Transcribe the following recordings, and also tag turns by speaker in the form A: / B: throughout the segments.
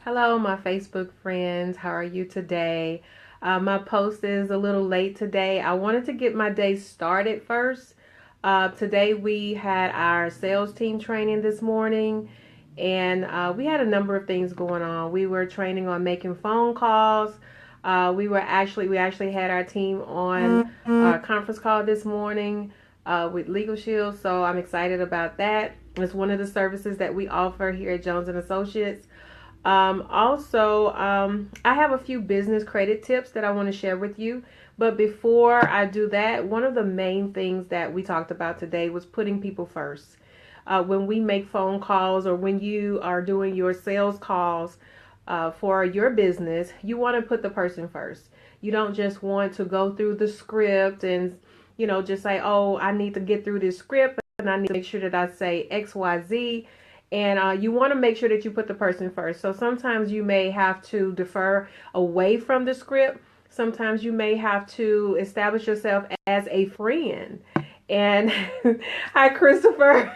A: Hello, my Facebook friends. How are you today? My post is a little late today. I wanted to get my day started first. Today we had our sales team training this morning, and we had a number of things going on. We were training on making phone calls. We actually had our team on a conference call this morning with Legal Shield, so I'm excited about that. It's one of the services that we offer here at Jones and Associates. I have a few business credit tips that I want to share with you. But before I do that, one of the main things that we talked about today was putting people first. When we make phone calls or when you are doing your sales calls for your business, you want to put the person first. You don't just want to go through the script and, just say, oh, I need to get through this script and I need to make sure that I say X, Y, Z. And you want to make sure that you put the person first. So sometimes you may have to defer away from the script. Sometimes you may have to establish yourself as a friend. And hi, Christopher,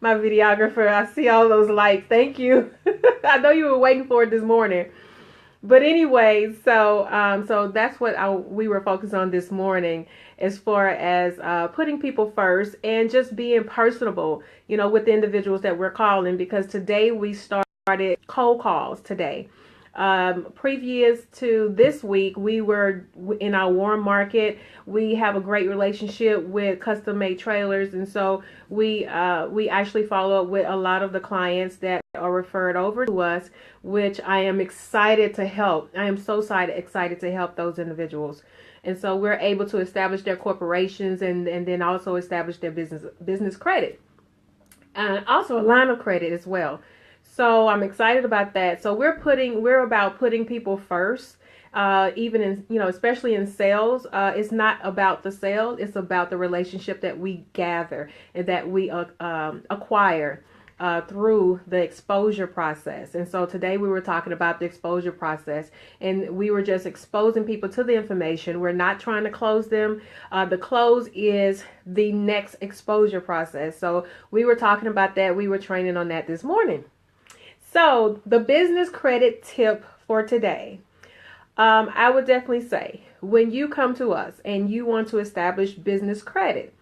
A: my videographer. I see all those likes. Thank you. I know you were waiting for it this morning. But anyway, so that's what we were focused on this morning, as far as putting people first and just being personable, with the individuals that we're calling. Because today we started cold calls today. Previous to this week, we were in our warm market. We have a great relationship with custom made trailers, and so we actually follow up with a lot of the clients that are referred over to us, which I am excited to help. I am so excited to help those individuals. And so we're able to establish their corporations and then also establish their business credit. And also a line of credit as well. So I'm excited about that. So we're about putting people first. Even in, especially in sales, it's not about the sale. It's about the relationship that we gather and that we acquire through the exposure process. And so today we were talking about the exposure process, and we were just exposing people to the information. We're not trying to close them. The close is the next exposure process. So we were talking about that. We were training on that this morning. So the business credit tip for today, I would definitely say when you come to us and you want to establish business credit,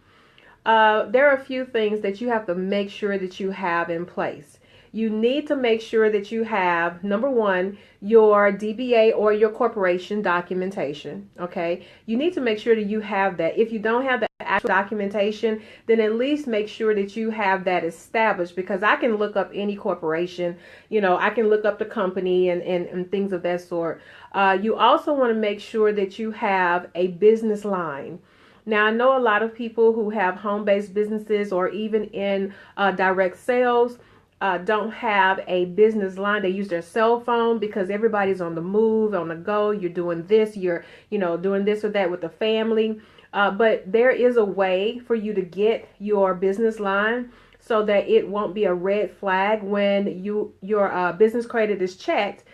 A: there are a few things that you have to make sure that you have in place. You need to make sure that you have, number one, your DBA or your corporation documentation. Okay. You need to make sure that you have that. If you don't have the actual documentation, then at least make sure that you have that established, because I can look up any corporation, I can look up the company and things of that sort. You also want to make sure that you have a business line. Now, I know a lot of people who have home-based businesses or even in direct sales don't have a business line. They use their cell phone because everybody's on the move, on the go. You're doing this, you're doing this or that with the family. But there is a way for you to get your business line so that it won't be a red flag when your business credit is checked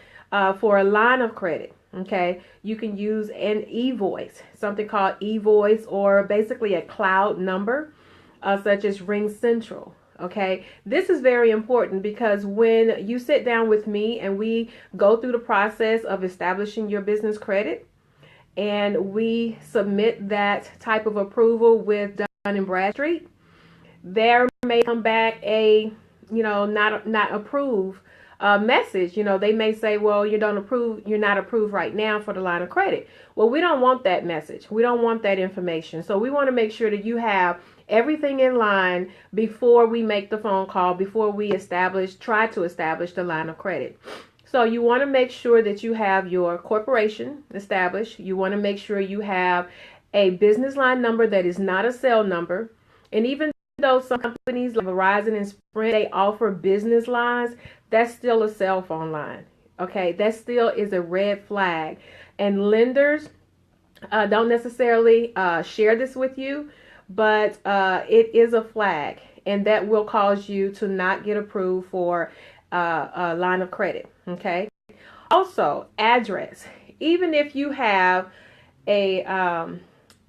A: for a line of credit. Okay, you can use an e-voice, something called e-voice, or basically a cloud number, such as Ring Central. Okay, this is very important because when you sit down with me and we go through the process of establishing your business credit, and we submit that type of approval with Dun and Bradstreet, there may come back a not approve message. They may say, well, you're not approved right now for the line of credit. Well, we don't want that message. We don't want that information. So we want to make sure that you have everything in line before we make the phone call, before we try to establish the line of credit. So you want to make sure that you have your corporation established. You want to make sure you have a business line number that is not a cell number. And even though some companies like Verizon and Sprint, they offer business lines, that's still a cell phone line. Okay, that still is a red flag. And lenders don't necessarily share this with you, but it is a flag, and that will cause you to not get approved for a line of credit. Okay. Also, address. Even if you have a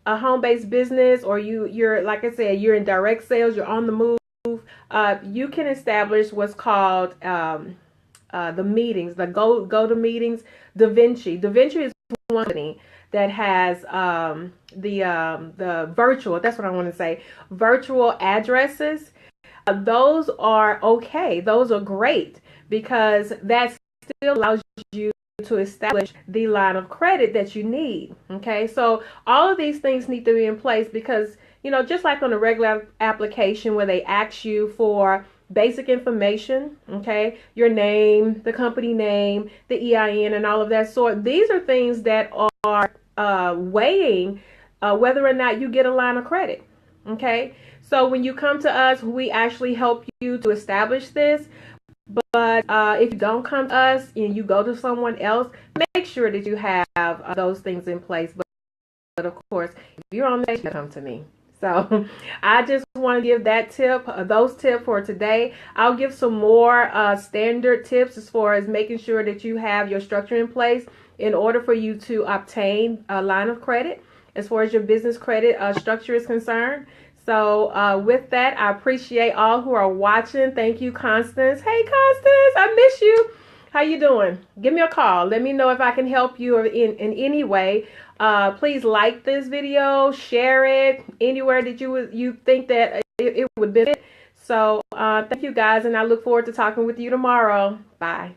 A: home-based business, or you're like I said, you're in direct sales, you're on the move, you can establish what's called the meetings, the go to meetings. Da Vinci is one company that has the virtual. That's what I want to say. Virtual addresses. Those are okay. Those are great because that still allows you to establish the line of credit that you need. Okay, so all of these things need to be in place because, just like on a regular application where they ask you for basic information, okay, your name, the company name, the EIN, and all of that sort, these are things that are weighing whether or not you get a line of credit. Okay, so when you come to us, we actually help you to establish this. But if you don't come to us and you go to someone else, make sure that you have those things in place. But of course, if you're on the page, come to me. So I just want to give that tip, those tips for today. I'll give some more standard tips as far as making sure that you have your structure in place in order for you to obtain a line of credit as far as your business credit structure is concerned. So with that, I appreciate all who are watching. Thank you, Constance. Hey, Constance, I miss you. How you doing? Give me a call. Let me know if I can help you in any way. Please like this video, share it anywhere that you think that it would benefit. So thank you guys, and I look forward to talking with you tomorrow. Bye.